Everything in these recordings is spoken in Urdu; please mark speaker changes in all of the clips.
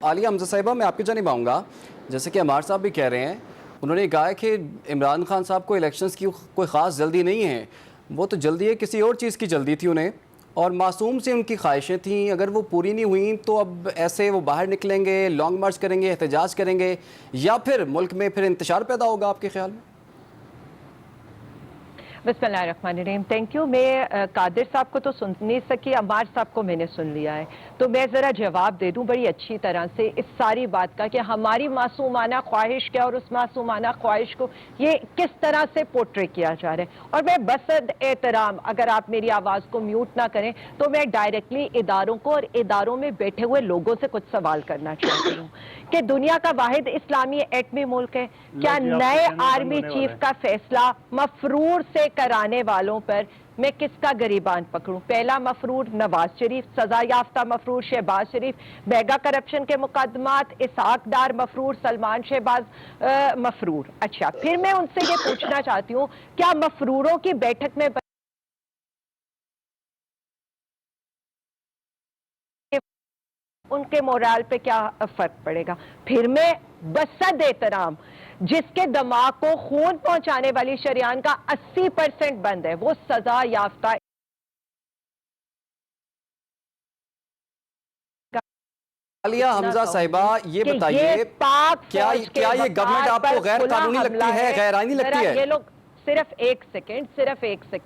Speaker 1: عالیہ حمزہ صاحبہ میں آپ کی جانب آؤں گا. جیسے کہ عمار صاحب بھی کہہ رہے ہیں, انہوں نے کہا ہے کہ عمران خان صاحب کو الیکشنز کی کوئی خاص جلدی نہیں ہے, وہ تو جلدی ہے کسی اور چیز کی جلدی تھی انہیں, اور معصوم سے ان کی خواہشیں تھیں, اگر وہ پوری نہیں ہوئیں تو اب ایسے وہ باہر نکلیں گے, لانگ مارچ کریں گے, احتجاج کریں گے, یا پھر ملک میں پھر انتشار پیدا ہوگا آپ کے خیال میں؟
Speaker 2: بسم اللہ الرحمن الرحیم. Thank you. میں قادر صاحب کو تو سن نہیں سکی, عمار صاحب کو میں نے سن لیا ہے, تو میں ذرا جواب دے دوں بڑی اچھی طرح سے اس ساری بات کا کہ ہماری معصومانہ خواہش کیا اور اس معصومانہ خواہش کو یہ کس طرح سے پورٹری کیا جا رہا ہے. اور میں بسد احترام, اگر آپ میری آواز کو میوٹ نہ کریں تو میں ڈائریکٹلی اداروں کو اور اداروں میں بیٹھے ہوئے لوگوں سے کچھ سوال کرنا چاہتی ہوں کہ دنیا کا واحد اسلامی ایٹمی ملک ہے, کیا نئے آرمی چیف کا فیصلہ مفرور سے کرانے والوں پر میں کس کا گریبان پکڑوں؟ پہلا مفرور نواز شریف, سزا یافتہ مفرور شہباز شریف, میگا کرپشن کے مقدمات اسحاق ڈار مفرور, سلمان شہباز مفرور. اچھا, پھر میں ان سے یہ پوچھنا چاہتی ہوں, کیا مفروروں کی بیٹھک میں ان کے مورال پہ کیا فرق پڑے گا؟ پھر میں بسد احترام جس کے دماغ کو خون پہنچانے والی شریان کا 80% بند ہے, وہ سزا یافتہ
Speaker 1: عالیہ حمزہ صاحبہ یہ بتائیے, کیا یہ گورنمنٹ آپ کو غیر قانونی لگتی ہے, غیر آئینی لگتی ہے؟
Speaker 2: یہ لوگ صرف ایک سیکنڈ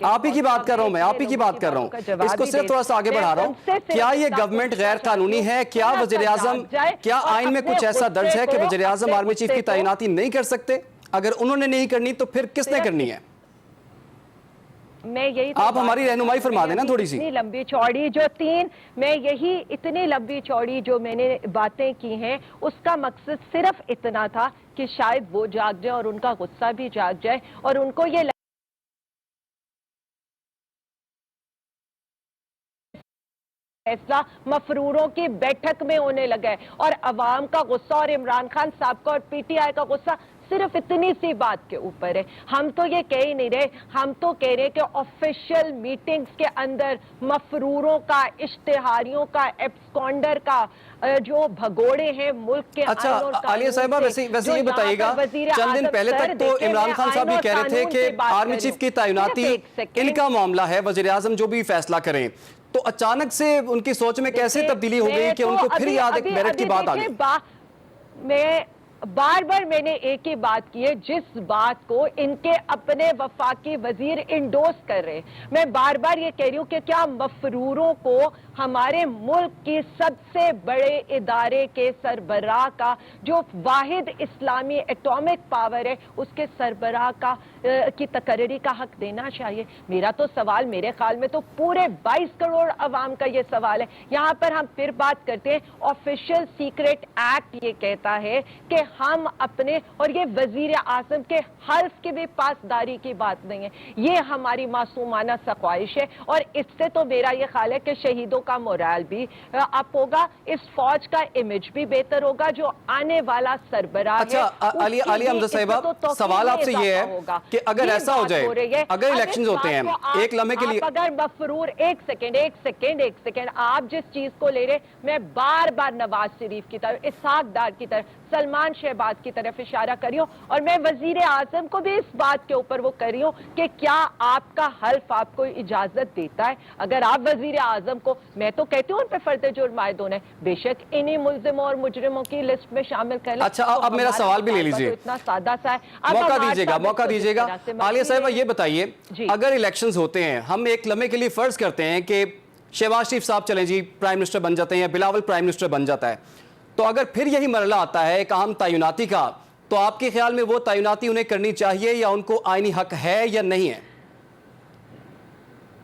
Speaker 1: آپ ہی کی بات کر رہا ہوں, میں آپ ہی کی بات کر رہا ہوں, اس کو صرف تھوڑا سا آگے بڑھا رہا ہوں. کیا یہ گورنمنٹ غیر قانونی ہے؟ کیا وزیراعظم, کیا آئین میں کچھ ایسا درج ہے کہ وزیراعظم آرمی چیف کی تعیناتی نہیں کر سکتے؟ اگر انہوں نے نہیں کرنی تو پھر کس نے کرنی ہے؟
Speaker 2: میں یہی
Speaker 1: آپ ہماری رہنمائی فرما دینا تھوڑی سی.
Speaker 2: اتنی لمبی چوڑی جو میں نے باتیں کی ہیں, اس کا مقصد صرف اتنا تھا کہ شاید وہ جاگ جائے اور ان کا غصہ بھی جاگ جائے, اور ان کو یہ فیصلہ مفروروں کی بیٹھک میں ہونے لگا ہے, اور عوام کا غصہ اور عمران خان صاحب کا اور پی ٹی آئی کا غصہ صرف اتنی سی بات کے اوپر ہے. ہم تو یہ کہہ ہی نہیں رہے, ہم تو کہہ رہے کہ آفیشیل میٹنگز کے اندر مفروروں کا, اشتہاریوں کا, ایبسکونڈر کا جو بھگوڑے ہیں ملک کے
Speaker 1: اچھا عالیہ صاحبہ, ویسے یہ بتائیے گا, چند دن پہلے تک تو عمران خان صاحب بھی کہہ رہے تھے کہ آرمی چیف کی تعیناتی ان کا معاملہ ہے, وزیراعظم جو بھی فیصلہ کریں, تو اچانک سے ان کی سوچ میں کیسے تبدیلی ہو گئی کہ ان کو پھر یاد ایک میرٹ کی بات آ گئی؟
Speaker 2: میں بار بار میں نے ایک ہی بات کی ہے, جس بات کو ان کے اپنے وفاقی وزیر انڈوس کر رہے, میں بار بار یہ کہہ رہی ہوں کہ کیا مفروروں کو ہمارے ملک کی سب سے بڑے ادارے کے سربراہ کا, جو واحد اسلامی ایٹامک پاور ہے, اس کے سربراہ کا کی تقرری کا حق دینا چاہیے؟ میرا تو سوال, میرے خیال میں تو پورے 22 کروڑ عوام کا یہ سوال ہے. یہاں پر ہم پھر بات کرتے ہیں, آفیشیل سیکرٹ ایکٹ یہ کہتا ہے کہ ہم اپنے, اور یہ وزیر اعظم کے حلف کی بھی پاسداری کی بات نہیں ہے, یہ ہماری معصومانہ خواہش ہے, اور اس سے تو میرا یہ خیال ہے کہ شہیدوں کا مورال بھی اپ ہوگا, اس فوج کا امیج بھی بہتر ہوگا, جو آنے والا سربراہ ہے.
Speaker 1: اچھا عالیہ حمزہ صاحبہ, سوال آپ سے یہ ہے کہ اگر ایسا ہو جائے, اگر الیکشنز ہوتے ہیں ایک لمحے کے لیے,
Speaker 2: اگر مفرور ایک سیکنڈ آپ جس چیز کو لے رہے, میں بار بار نواز شریف کی طرف, اسحاق ڈار کی طرف, سلمان شہباز کی طرف اشارہ کر رہی ہوں, اور میں وزیر اعظم کو بھی اس بات کے اوپر وہ کر رہی ہوں کہ کیا آپ کا حلف آپ کو اجازت دیتا ہے؟ اگر آپ وزیر اعظم کو, میں تو کہتی ہوں ان پہ فرد جرم عائد ہونا ہے, بے شک انہی ملزموں اور مجرموں کی لسٹ میں شامل کر لیں.
Speaker 1: اچھا اب میرا سوال بھی لے لیجئے,
Speaker 2: اتنا سادہ سا ہے,
Speaker 1: موقع دیجئے گا. عالیہ صاحبہ یہ بتائیے, اگر الیکشنز ہوتے ہیں, ہم ایک لمحے کے لیے فرض کرتے ہیں کہ شہباز شریف صاحب چلیں جی پرائم منسٹر بن جاتے ہیں, یا بلاول پرائم منسٹر بن جاتا ہے, تو اگر پھر یہی مرحلہ آتا ہے ایک عام تعیناتی کا, تو آپ کے خیال میں وہ تعیناتی انہیں کرنی چاہیے یا ان کو آئینی حق ہے یا نہیں ہے؟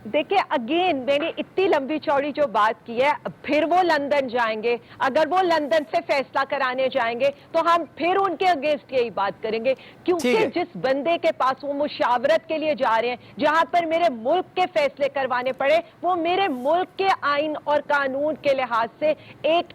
Speaker 2: دیکھیں اگین میں نے اتنی لمبی چوڑی جو بات کی ہے, پھر وہ لندن جائیں گے, اگر وہ لندن سے فیصلہ کرانے جائیں گے تو ہم پھر ان کے اگینسٹ یہی بات کریں گے, کیونکہ جس بندے کے پاس وہ مشاورت کے لیے جا رہے ہیں, جہاں پر میرے ملک کے فیصلے کروانے پڑے, وہ میرے ملک کے آئین اور قانون کے لحاظ سے ایک